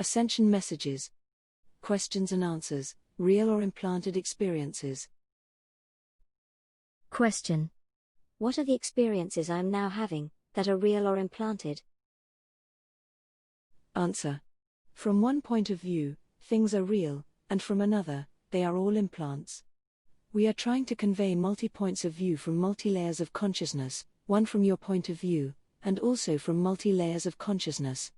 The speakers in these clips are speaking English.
Ascension messages. Questions and answers, real or implanted experiences. Question. What are the experiences I am now having, that are real or implanted? Answer. From one point of view, things are real, and from another, they are all implants. We are trying to convey multi-points of view from multi-layers of consciousness, one from your point of view, and also from multi-layers of consciousness.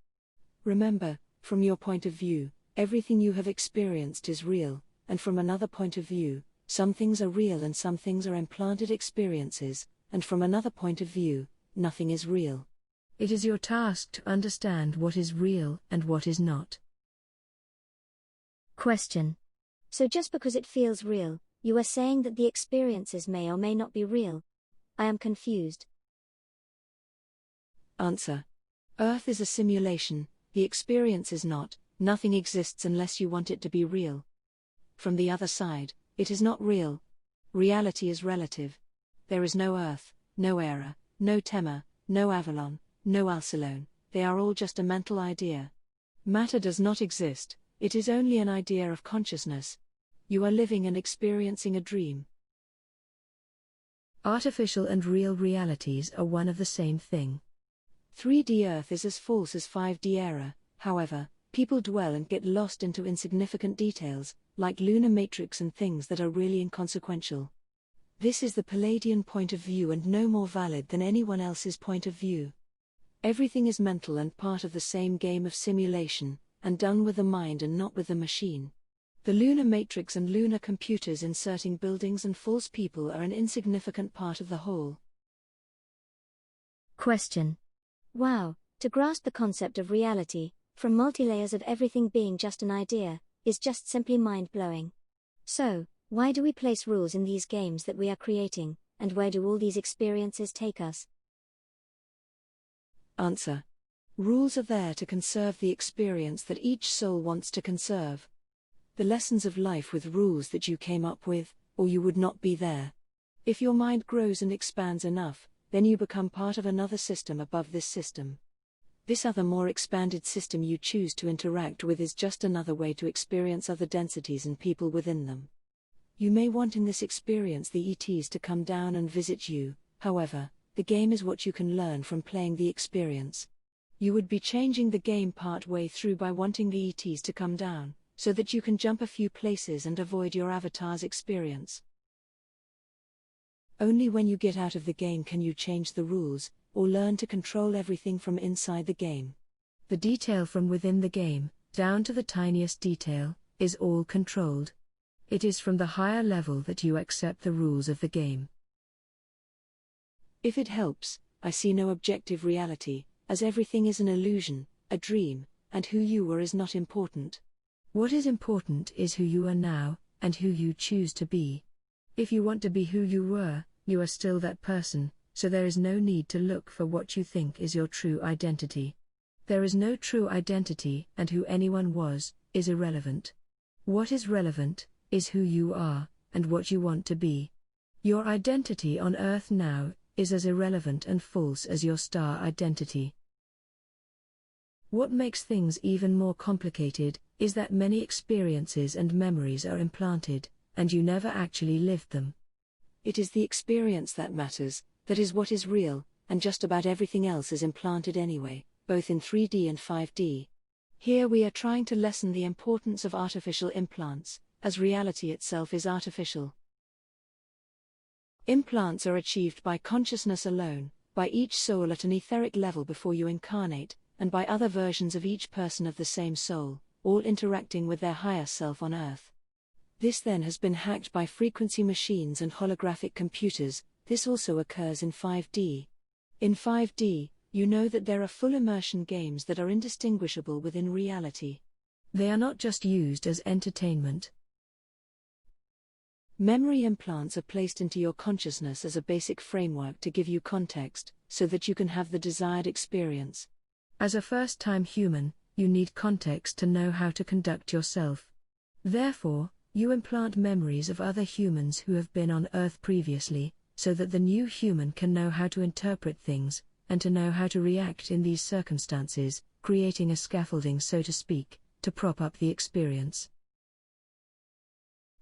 Remember, from your point of view, everything you have experienced is real, and from another point of view, some things are real and some things are implanted experiences, and from another point of view, nothing is real. It is your task to understand what is real and what is not. Question. So just because it feels real, you are saying that the experiences may or may not be real? I am confused. Answer. Earth is a simulation, the experience is not, nothing exists unless you want it to be real. From the other side, it is not real. Reality is relative. There is no Earth, no Era, no Tema, no Avalon, no Alcylone, they are all just a mental idea. Matter does not exist, it is only an idea of consciousness. You are living and experiencing a dream. Artificial and real realities are one of the same thing. 3D Earth is as false as 5D Era, however, people dwell and get lost into insignificant details, like lunar matrix and things that are really inconsequential. This is the Palladian point of view and no more valid than anyone else's point of view. Everything is mental and part of the same game of simulation, and done with the mind and not with the machine. The lunar matrix and lunar computers inserting buildings and false people are an insignificant part of the whole. Question. Wow, to grasp the concept of reality, from multi-layers of everything being just an idea, is just simply mind-blowing. So, why do we place rules in these games that we are creating, and where do all these experiences take us? Answer. Rules are there to conserve the experience that each soul wants to conserve. The lessons of life with rules that you came up with, or you would not be there. If your mind grows and expands enough, then you become part of another system above this system. This other more expanded system you choose to interact with is just another way to experience other densities and people within them. You may want in this experience the ETs to come down and visit you, however, the game is what you can learn from playing the experience. You would be changing the game part way through by wanting the ETs to come down, so that you can jump a few places and avoid your avatar's experience. Only when you get out of the game can you change the rules, or learn to control everything from inside the game. The detail from within the game, down to the tiniest detail, is all controlled. It is from the higher level that you accept the rules of the game. If it helps, I see no objective reality, as everything is an illusion, a dream, and who you were is not important. What is important is who you are now, and who you choose to be. If you want to be who you were, you are still that person, so there is no need to look for what you think is your true identity. There is no true identity, and who anyone was, is irrelevant. What is relevant, is who you are, and what you want to be. Your identity on Earth now, is as irrelevant and false as your star identity. What makes things even more complicated, is that many experiences and memories are implanted, and you never actually lived them. It is the experience that matters, that is what is real, and just about everything else is implanted anyway, both in 3D and 5D. Here we are trying to lessen the importance of artificial implants, as reality itself is artificial. Implants are achieved by consciousness alone, by each soul at an etheric level before you incarnate, and by other versions of each person of the same soul, all interacting with their higher self on Earth. This then has been hacked by frequency machines and holographic computers. This also occurs in 5D. In 5D, you know that there are full immersion games that are indistinguishable within reality. They are not just used as entertainment. Memory implants are placed into your consciousness as a basic framework to give you context, so that you can have the desired experience. As a first-time human, you need context to know how to conduct yourself. Therefore, you implant memories of other humans who have been on Earth previously, so that the new human can know how to interpret things, and to know how to react in these circumstances, creating a scaffolding so to speak, to prop up the experience.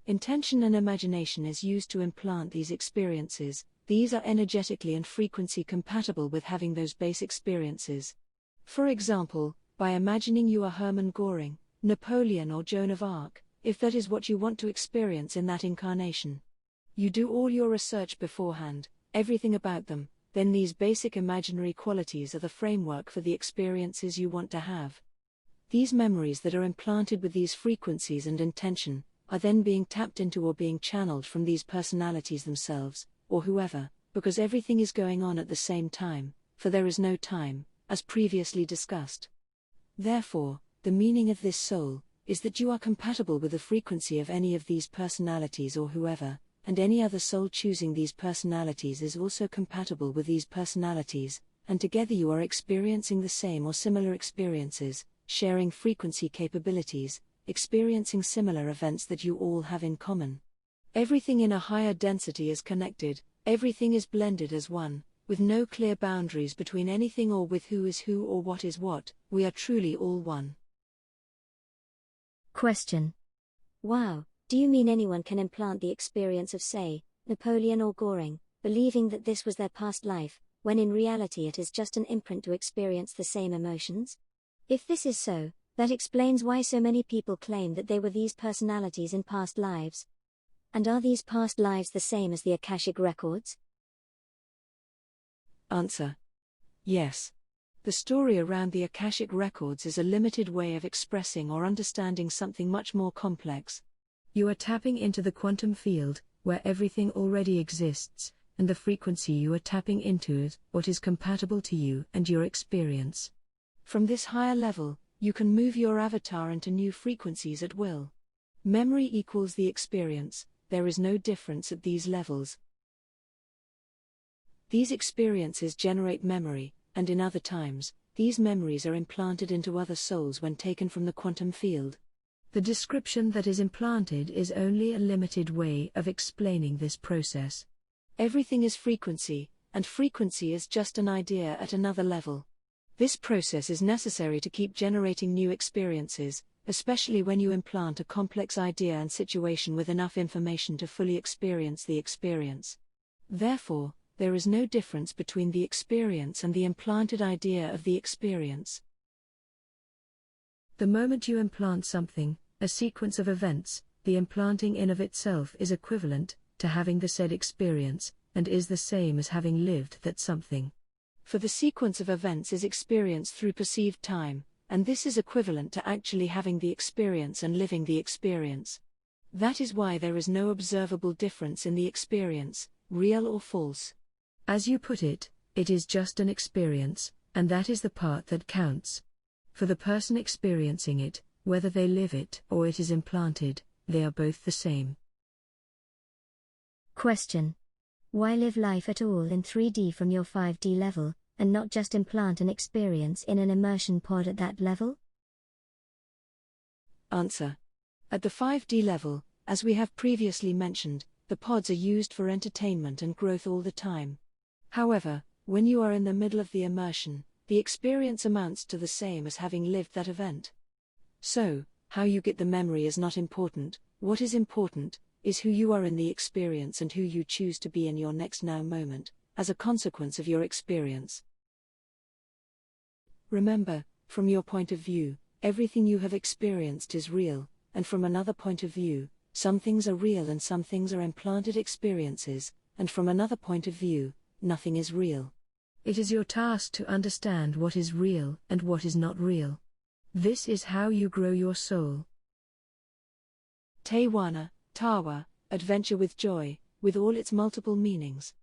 Intention and imagination is used to implant these experiences. These are energetically and frequency compatible with having those base experiences. For example, by imagining you are Hermann Göring, Napoleon or Joan of Arc, if that is what you want to experience in that incarnation. You do all your research beforehand, everything about them, then these basic imaginary qualities are the framework for the experiences you want to have. These memories that are implanted with these frequencies and intention are then being tapped into or being channeled from these personalities themselves, or whoever, because everything is going on at the same time, for there is no time, as previously discussed. Therefore, the meaning of this soul is that you are compatible with the frequency of any of these personalities or whoever, and any other soul choosing these personalities is also compatible with these personalities, and together you are experiencing the same or similar experiences, sharing frequency capabilities, experiencing similar events that you all have in common. Everything in a higher density is connected, everything is blended as one, with no clear boundaries between anything or with who is who or what is what. We are truly all one. Question. Wow, do you mean anyone can implant the experience of, say, Napoleon or Göring, believing that this was their past life, when in reality it is just an imprint to experience the same emotions? If this is so, that explains why so many people claim that they were these personalities in past lives. And are these past lives the same as the Akashic records? Answer. Yes. The story around the Akashic records is a limited way of expressing or understanding something much more complex. You are tapping into the quantum field, where everything already exists, and the frequency you are tapping into is what is compatible to you and your experience. From this higher level, you can move your avatar into new frequencies at will. Memory equals the experience, there is no difference at these levels. These experiences generate memory, and in other times, these memories are implanted into other souls when taken from the quantum field. The description that is implanted is only a limited way of explaining this process. Everything is frequency, and frequency is just an idea at another level. This process is necessary to keep generating new experiences, especially when you implant a complex idea and situation with enough information to fully experience the experience. Therefore, there is no difference between the experience and the implanted idea of the experience. The moment you implant something, a sequence of events, the implanting in of itself is equivalent to having the said experience, and is the same as having lived that something. For the sequence of events is experienced through perceived time, and this is equivalent to actually having the experience and living the experience. That is why there is no observable difference in the experience, real or false. As you put it, it is just an experience, and that is the part that counts. For the person experiencing it, whether they live it or it is implanted, they are both the same. Question. Why live life at all in 3D from your 5D level, and not just implant an experience in an immersion pod at that level? Answer. At the 5D level, as we have previously mentioned, the pods are used for entertainment and growth all the time. However, when you are in the middle of the immersion, the experience amounts to the same as having lived that event. So, how you get the memory is not important. What is important is who you are in the experience and who you choose to be in your next now moment, as a consequence of your experience. Remember, from your point of view, everything you have experienced is real, and from another point of view, some things are real and some things are implanted experiences, and from another point of view, nothing is real. It is your task to understand what is real and what is not real. This is how you grow your soul. Tawana, Tawa, adventure with joy, with all its multiple meanings.